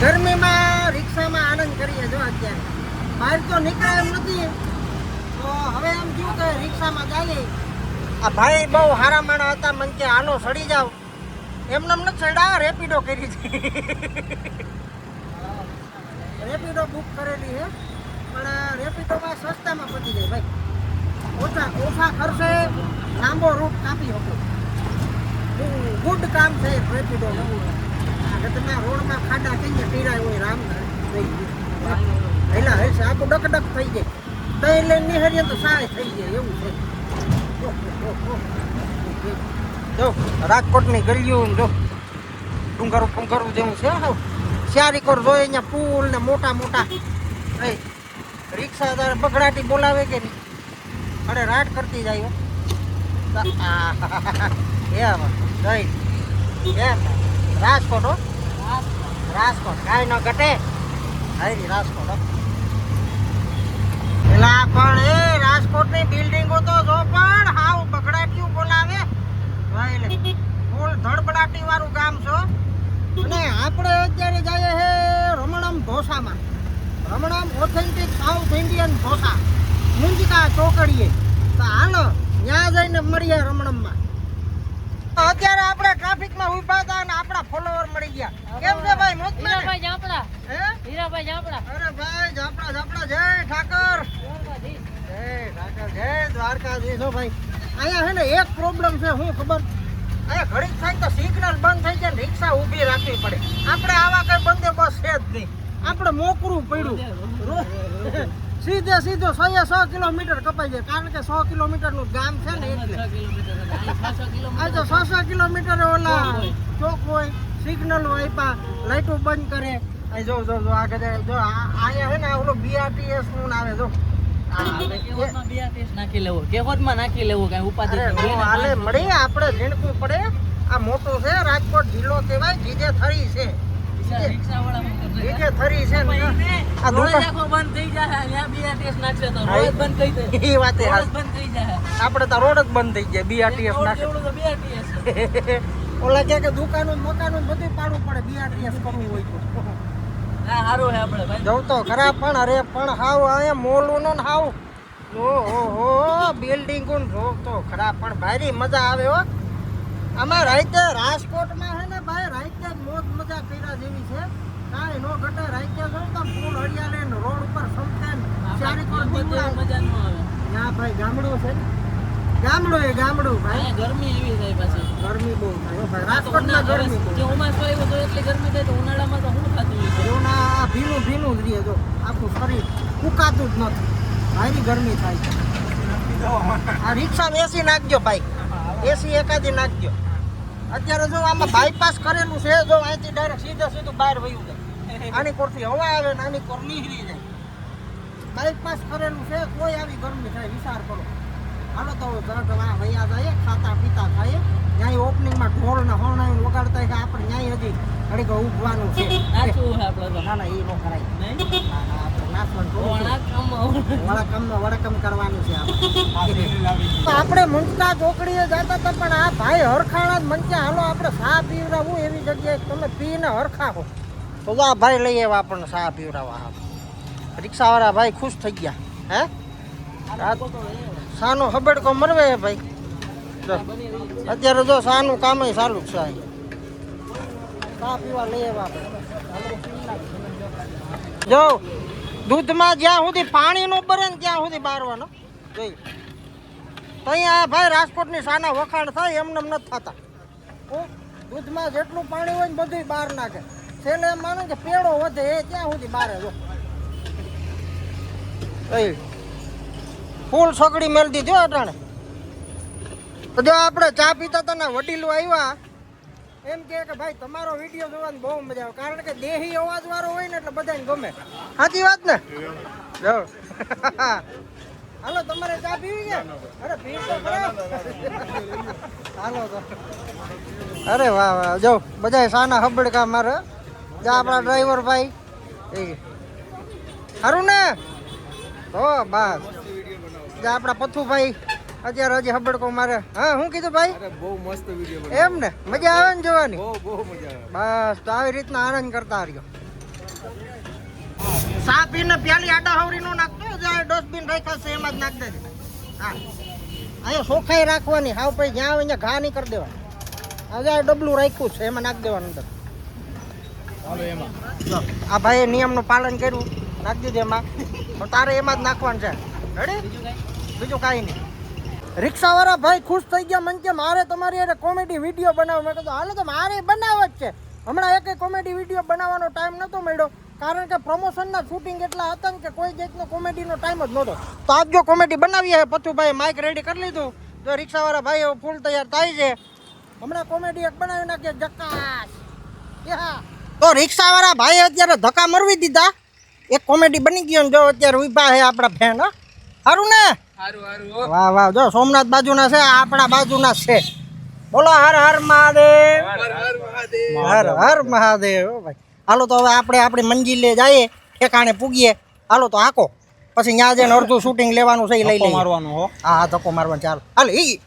ગરમીમાં રિક્ષામાં આનંદ કરીએ જો અત્યારે બહાર તો નીકળે એમ નથી તો હવે એમ થયું કે રિક્ષામાં જઈએ. આ ભાઈ બહુ હારા માણા હતા, મને કે હાલો સડી જાવ. એમને નથી ચડ્યા, રેપિડો કરી હતી. રેપિડો બુક કરેલી છે પણ રેપિડોમાં સસ્તામાં પતી જાય ભાઈ. ઓછા ખર્ચે લાંબો રૂટ કાપી શકો. ગુડ કામ છે રેપિડો. તમે રોડમાં ખાડા કહીએ પીરાય હોય રામ હેલા હશે આખું ડકડક થઈ જાય. દહીં લઈને નિહરીએ તો સહાય થઈ જાય એવું છે. જો રાજકોટની ગલીઓ જો ડુંગરું ડુંગરું જેવું છે. ચારીકોર જોઈએ અહીંયા પુલ ને મોટા મોટા. રિક્ષા તારે બગડાટી બોલાવે કે નહીં? અરે રાટ કરતી જાય એમ રાજકોટ હો, રાજકોટ કાંઈ ન ઘટે. હારી રાજકોટ પેલા પણ એ રાજકોટની બિલ્ડિંગો તો જો પણ હાવ બગડાટીયું બોલાવે. ફૂલ ધડબડાટી વાળું ગામ છો. અને આપણે અત્યારે જઈએ છે રમણમ ઢોસામાં. Ramanam authentic South Indian dosa Munjka ચોકડીએ. તો હાલો ત્યાં જઈને મળીએ રમણમમાં. અત્યારે આપણે ટ્રાફિકમાં ઉભા હતા અને આપણા ફોલોવર મળી ગયા. કેમ છે ભાઈ? હીરાભાઈ જાપડા. હે હીરાભાઈ જાપડા. અરે ભાઈ જાપડા જાપડા જય ઠાકર. જય ઠાકર જય દ્વારકાધીશ. હો ભાઈ અહીંયા છે ને એક પ્રોબ્લેમ છે. શું ખબર? અહીંયા ઘડીક થાય તો સિગ્નલ બંધ થઈ જાય, રિક્ષા ઊભી રાખવી પડે. આપણે આવા કઈ બંદોબસ્ત છે જ નહીં. આપણે મોકરું પડ્યું. સીધે સીધો 100 કિલોમીટર કપાઈ જાય. કારણ કે 100 કિલોમીટરનું ગામ છે ને એટલે. આ તો 100 કિલોમીટર ઓલા ચોક હોય, સિગ્નલ વાઈપા, લાઈટો બંધ કરે. જો જો જો આગળ જો અહીંયા છે ને ઓલો BRTS નું આવે જો. નાખી લેવું કેહોદમાં નાખી લેવું કઈ ઉપાધિ હાલે મળી આપણે ઝીણકવું પડે. આ મોટું છે રાજકોટ જિલ્લો કહેવાય. જીજે થરી છે, રિક્ષા વાળા જીજે થરી છે ને આ દુકાન બંધ થઈ જાય. અહીંયા BRTS નાખશે તો રોડ બંધ થઈ જાય. એ વાતે રોડ બંધ થઈ જાય. આપણે તો રોડ જ બંધ થઈ જાય. BRTS નાખે ઓલા કે દુકાનો મકાનો બધું પાડવું પડે BRTS કરવું હોય તો. સારું છે આપણે ભાઈ. જવું તો ખરા પણ અરે પણ હાવ અહીંયા મોલું નો હાવ ઓહો બિલ્ડિંગો જોવ તો ખરા પણ ભારી મજા આવે હો. આમાં રાતે રાજકોટમાં છે ને ભાઈ રાતે મોજ મજા કર્યા જેવી છે. કાંઈ નો ઘટે. રાતે જો તો ફૂલ હરિયાળે ને રોડ ઉપર સમતેન ચારેકોર મજા ન આવે. ના ભાઈ ગામડું છે ને. ગામડું એ ગામડું ભાઈ. ગરમી એવી થાય પાછી. ગરમી બહુ થાય હો ભાઈ. રાજકોટમાં ગરમી બહુ. જો ઉમાસ આવ્યો તો એટલી ગરમી થાય તો ઉનાળામાં તો શું થતું હોય? જોના ભીનું ભીનું જ રહે. જો આખું શરીર ફૂકાતું જ નથી. ભારી ગરમી થાય છે. આ રિક્ષામાં એસી નાખજો ભાઈ. એસી એકાદી નાખજો. અત્યારે જો આમાં બાયપાસ કરેલું છે. જો અહીંથી ડાયરેક્ટ સીધું બહાર વયું જાય. આની કોરથી હવા આવે ને આની કોર નીકળી જાય. બાયપાસ કરેલું છે. કોઈ આવી ગરમી થાય વિચાર કરો. હાલો તો જરાક વયા જાય ખાતા પીતા થાય. ત્યાં ઓપનિંગમાં ઢોલ ને હોર્ન વગાડતા કે આપણે ત્યાં હજી ઘડીક ઉભવાનું છે. નાચવું છે આપણે તો. ના ના એ નો કરાય. નહીં વળકમ કરવાનું છે. આપણે મુંજકા ચોકડીએ જતા હતા પણ આ ભાઈ હરખાણા જ મંચા હાલો આપણે ચા પીવડાવવું એવી જગ્યાએ તમે પીને હરખાવો તો આ ભાઈ લઈ આવ્યા આપણને ચા પીવડાવવા. રિક્ષાવાળા ભાઈ ખુશ થઈ ગયા. હે સાનો હબડકો મરવે ભાઈ. અત્યારે જો સાનું કામ ચાલુ છે. ચા પીવા લઈ આવ્યા આપણે. જો દૂધમાં જ્યાં સુધી પાણી નો બરે ને ત્યાં સુધી બારવાનો જોઈ. અહીંયા ભાઈ રાજકોટની સાના વખાણ થાય એમને નથી થતા. દૂધમાં જેટલું પાણી હોય ને બધું બહાર નાખે. છેલ્લે એમ માને કે પેડો વધે એ ત્યાં સુધી બારે જો ફૂલ સગડી મેળ દીધો અટાણે. જો આપણે ચા પીતા હતા ને વડીલો આવ્યા એમ કે ભાઈ તમારો વિડીયો જોવાની બહુ મજા આવે. કારણ કે દેહી અવાજ વાળો હોય ને એટલે બધાને ગમે. સાચી વાત ને? જો હાલો તમારે ચા પીવી છે? અરે પી તો ખરા. હાલો તો. અરે વાહ વાહ. જો બધા સાના હબડકા મારે. જો આપણા ડ્રાઈવર ભાઈ સારું ને તો બસ. જો આપણા પથ્થુભાઈ અત્યારે હજી હબડકો મારે. હા શું કીધું ભાઈ? બહુ મસ્ત વિડીયો એમ ને મજા આવે ને જોવાની? બહુ મજા આવે. બસ તો આવી રીતના આનંદ કરતા રહ્યો. સા પીને પ્યાલી આડા હવરી નો નાખતો જાય ડસ્ટબિન રાખ્યા છે એમાં જ નાખ દેજે. હા અહીંયા સોખાઈ રાખવાની હાવ પછી જ્યાં આવે ત્યાં ઘા નહીં કરી દેવા. આજે આ ડબલું રાખ્યું છે એમાં નાખ દેવાનું અંદર. જો, આ ભાઈએ નિયમનું પાલન કર્યું નાખી દીધું એમાં. તો તારે એમાં જ નાખવાનું છે. રેડી? બીજું કાંઈ નહીં. રિક્ષાવાળા ભાઈ ખુશ થઈ ગયા. મને કે મારે તમારી અરે કોમેડી વિડીયો બનાવો. મેં કીધું હાલો તો મારે બનાવ જ છે. હમણાં એક કોમેડી વિડીયો બનાવવાનો ટાઈમ નહોતો મળ્યો કારણ કે પ્રમોશનના શૂટિંગ એટલા હતા ને કે કોઈ જાતનો કોમેડીનો ટાઈમ જ નહોતો. તો આજ જો કોમેડી બનાવીએ પથુભાઈ માઇક રેડી કરી લીધું. જો રિક્ષાવાળા ભાઈ હવે ફૂલ તૈયાર થાય છે. હમણાં કોમેડી એક બનાવી નાખીએ જકાસ. તો રિક્ષાવાળા ભાઈ અત્યારે ધક્કા મરવી દીધા. એક કોમેડી બની ગયો ને જો અત્યારે ઉભા છે આપણા ફેન. સારું ને? વાહ વાહ. જો સોમનાથ બાજુના છે આપણા બાજુના છે. બોલો હર હર મહાદેવ. હર હર મહાદેવ ભાઈ. હાલો તો હવે આપણે આપણી મંજિલે જઈએ ઠેકાણે પૂગીએ. હાલો તો આકો પછી ત્યાં જઈને અડધું શૂટિંગ લેવાનું છે એ લઈ લઈએ. મારવાનું હો. હા ધક્કો મારવાનું. ચાલો હાલ ઈ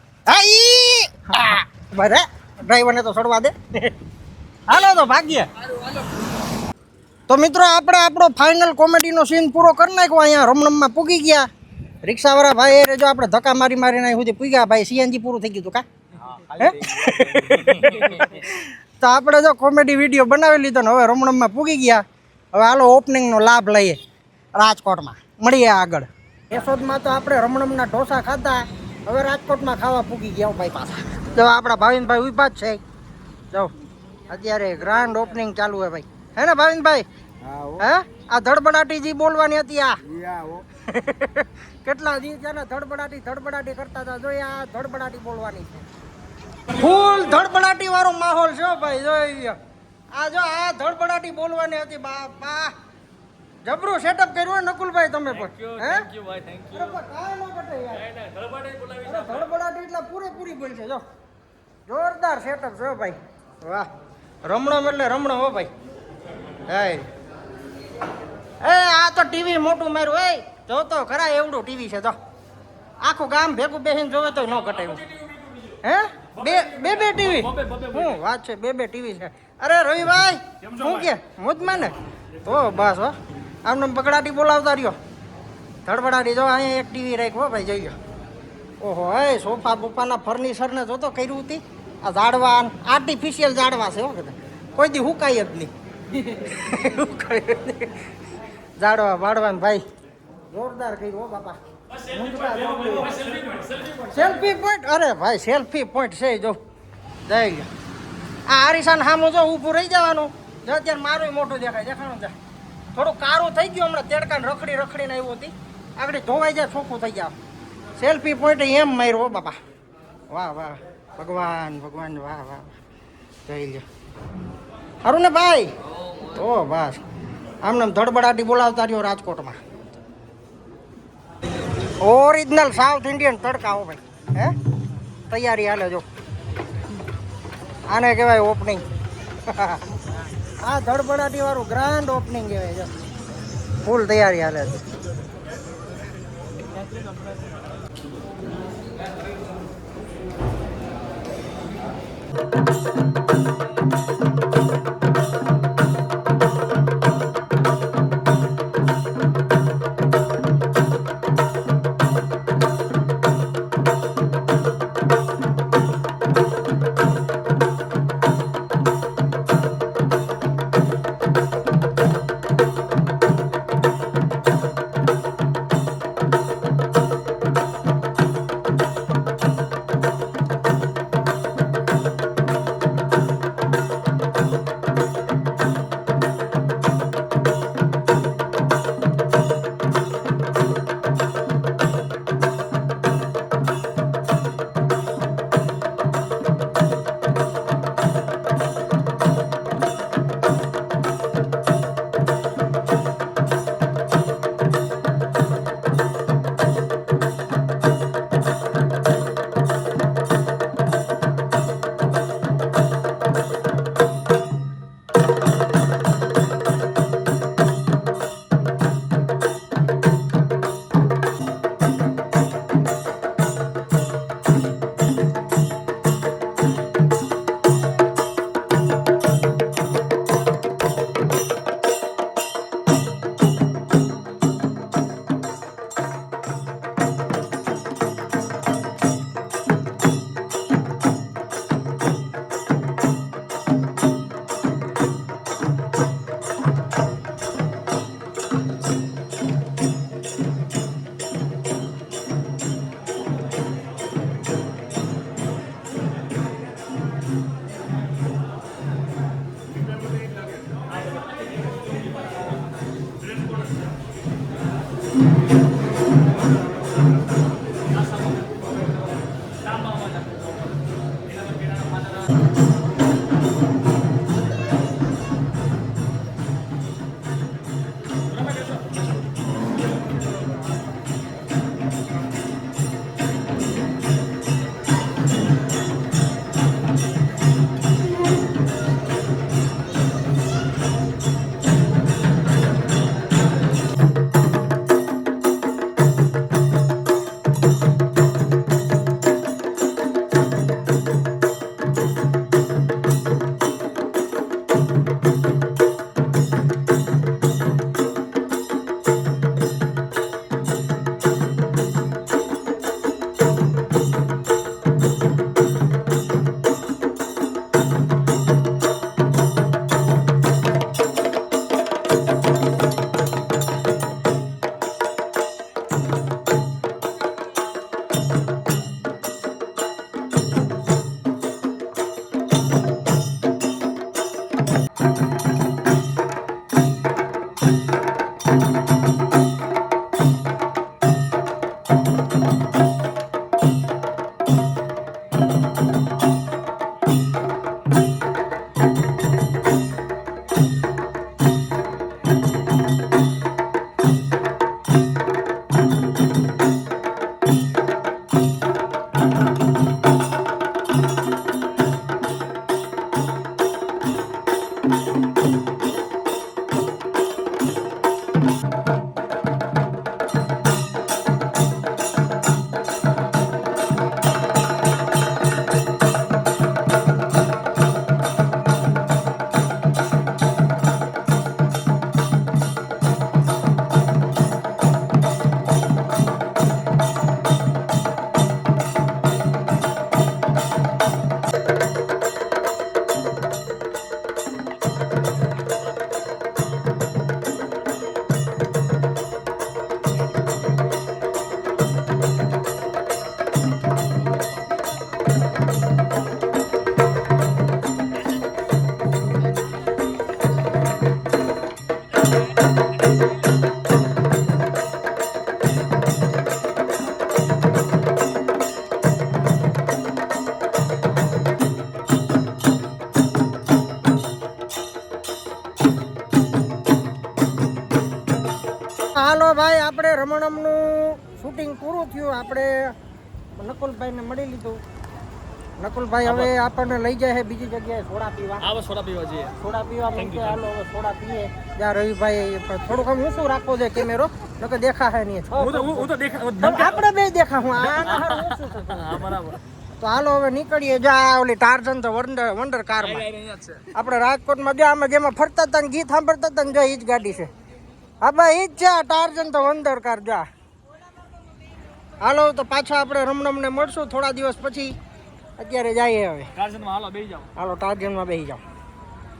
હા બરે ડ્રાઈવરને તો ચડવા દે. હાલો તો ભાગીએ. તો મિત્રો આપણે આપણો ફાઇનલ કોમેડીનો સીન પૂરો કરી નાખ્યો. અહીંયા રમણમમાં પૂગી ગયા. રિક્ષાવાળા ભાઈ જો આપણે ધક્કા મારી મારીને સુધી પૂગ્યા. ભાઈ સીએનજી પૂરું થઈ ગયું હતું કા? તો આપણે જો કોમેડી વિડીયો બનાવી લીધો ને હવે રમણમમાં પૂગી ગયા. હવે હાલો ઓપનિંગનો લાભ લઈએ રાજકોટમાં. મળીએ આગળ. યશોદમાં તો આપણે રમણમના ઢોસા ખાધા. હવે રાજકોટમાં ખાવા પૂગી ગયા ભાઈ પાછા. જો આપણા ભાવિનભાઈ ઉભા જ છે. જો અત્યારે ગ્રાન્ડ ઓપનિંગ ચાલુ હે ભાઈ. હે ને ભાવિનભાઈ? હે આ ધડબડાટી જી બોલવાની હતી આ કેટલા દી છે ને ધડબડાટી કરતા હતા. જો આ ધડબડાટી બોલવાની છે. ફૂલ ધડબડાટી વાળો માહોલ છે ભાઈ. જોઈ આ જો આ ધડબડાટી બોલવાની હતી. બાપા જબરું સેટઅપ કર્યું હોય નકુલભાઈ તમે પણ. હે થેન્ક યુ ભાઈ થેન્ક યુ. કાઈ ન ઘટે યાર. ધડબડાટી એટલે પૂરેપૂરી બોલ છે. જો જોરદાર સેટઅપ છે ભાઈ. વાહ રમણમ એટલે રમણો હો ભાઈ. હે એ આ તો ટીવી મોટું માર્યું. એ જો તો ખરા એવડું ટીવી છે. તો આખું ગામ ભેગું બેસીને જોવે તો ન ઘટાયું. હે બે ટીવી? શું વાત છે? બે ટીવી છે. અરે રવિભાઈ શું કે મોજમાં ને? તો બસ હો આમને બગડાટી બોલાવતા રહ્યો. ધડબડાટી જો અહીંયા એક ટીવી રાખ્યો ભાઈ. જોઈ ઓહો એ સોફા બોફાના ફર્નિચરને જોતો કર્યું હતી. આ ઝાડવા આર્ટિફિશિયલ ઝાડવા છે હો બધા. કોઈ દી હુકાય જ નહીં. ઝાડવા વાડવાન ભાઈ જોરદાર કર્યું હો બાપા. Selfie point. અરે ભાઈ સેલ્ફી પોઈન્ટ છે. જો જઈ ગયો આ આરીસાન સામું જો ઊભું રહી જવાનું. જો અત્યારે મારું મોટું દેખાય. દેખાણું છે થોડું કારું થઈ ગયું હમણાં. તેડકાને રખડીને આવ્યું હતી. આગળ ધોવાઈ જાય ચોખ્ખું થઈ ગયા. સેલ્ફી પોઈન્ટ એમ માર્યો હો બાપા. વાહ વાહ ભગવાન ભગવાન. વાહ વાહ જઈ લો. સારું ને ભાઈ? ઓ બસ આમને ધડબડાટી બોલાવતા રહ્યો રાજકોટમાં. ઓરિજિનલ સાઉથ ઇન્ડિયન તડકા હો ભાઈ. હે તૈયારી હાલે. જો આને કહેવાય ઓપનિંગ. આ ધડબડાટી વાળું ગ્રાન્ડ ઓપનિંગ કહેવાય. જો ફૂલ તૈયારી હાલે છે. હાલો ભાઈ, આપણે રમણમનું શૂટિંગ પૂરું થયું. આપણે નકુલભાઈને મળી લીધું. નકુલભાઈ હવે આપણને લઈ જાય છે બીજી જગ્યાએ સોડા પીવા. સોડા પીવા જઈએ. સોડા પીવા મૂકે. હાલો હવે સોડા પીએ. જ્યાં રવિભાઈ પણ થોડુંક આમ ઊંચું રાખવો છે કેમેરો, નકર દેખાશે નહીં. હું તો દેખા આપણે બે દેખા હું આના હારું ઊંચું છે. હા બરાબર. તો હાલો હવે નીકળીએ. જા ઓલી ટાર્ઝન તો વંડર કારમાં આપણે રાજકોટમાં ગયા, આમાં જેમાં ફરતા હતા ને ગીત સાંભળતા હતા ને જો ઈ જ ગાડી છે. હા ભાઈ, ઈ જ છે ટાર્ઝન તો વંડર કાર. જા હાલો તો પાછા આપણે રમણમને મળશું થોડા દિવસ પછી. અત્યારે જઈએ હવે. ટાર્ઝનમાં હાલો બેસી જાઓ. હાલો ટાર્ઝનમાં બેસી જાઓ.